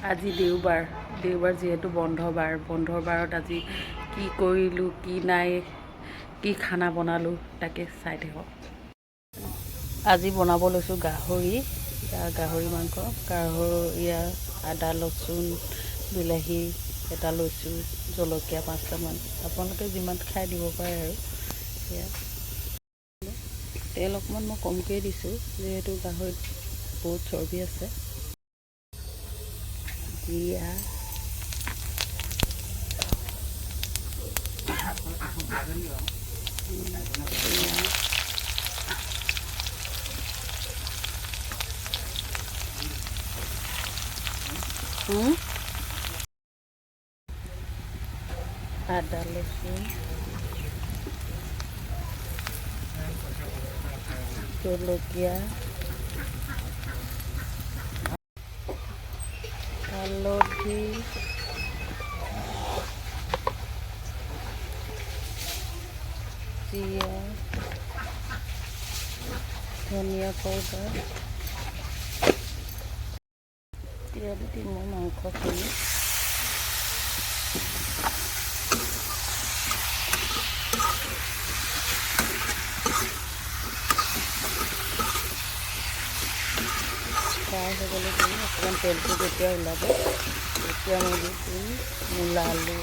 আজি দেওবাৰ যিহেতু বন্ধৰ বাৰত আজি কি কৰিলোঁ কি নাই কি খানা বনালোঁ তাকে চাই থাকক। আজি বনাব লৈছোঁ গাহৰি মাংস। আদা লচুন বিলাহী এটা লৈছোঁ, জলকীয়া 5টামান, আপোনালোকে যিমান খাই দিব পাৰে আৰু। এয়া তেল অকণমান মই কমকৈ দিছোঁ যিহেতু গাহৰিত বহুত চৰ্বি আছে। জিৰা আদা লচুন জলকীয়া হালধি জিৰা ধনিয়া পাউডাৰ এতিয়া দিম মই মাংসখিনি। ফ্ৰাই হ'বলৈ দিম অকণমান তেলটো যেতিয়া ওলাব তেতিয়া মই দি দিম মূলা আলু।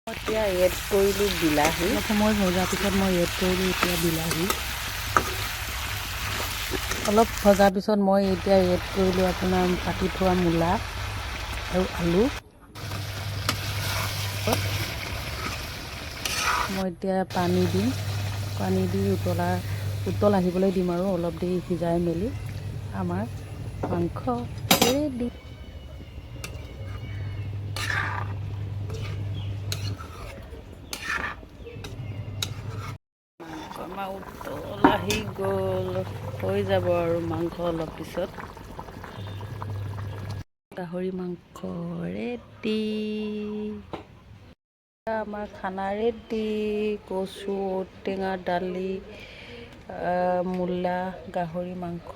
এতিয়া এড কৰিলোঁ বিলাহী। অলপ সময় ভজাৰ পিছত মই এড কৰিলোঁ এতিয়া বিলাহী। অলপ ভজাৰ পিছত মই এতিয়া এড কৰিলোঁ আপোনাৰ কাটি থোৱা মূলা আৰু আলু। মই এতিয়া পানী দিম, পানী দি উতল আহিবলৈ দিম আৰু অলপ দেৰি সিজাই মেলি আমাৰ মাংস ৰেডি। আমাৰ উতল আহি গ'ল, হৈ যাব আৰু মাংস অলপ পিছত। গাহৰি মাংস ৰেডি। আমাৰ খানা ৰেডি। কচু, ঔটেঙা, দালি, মূলা, গাহৰি মাংস।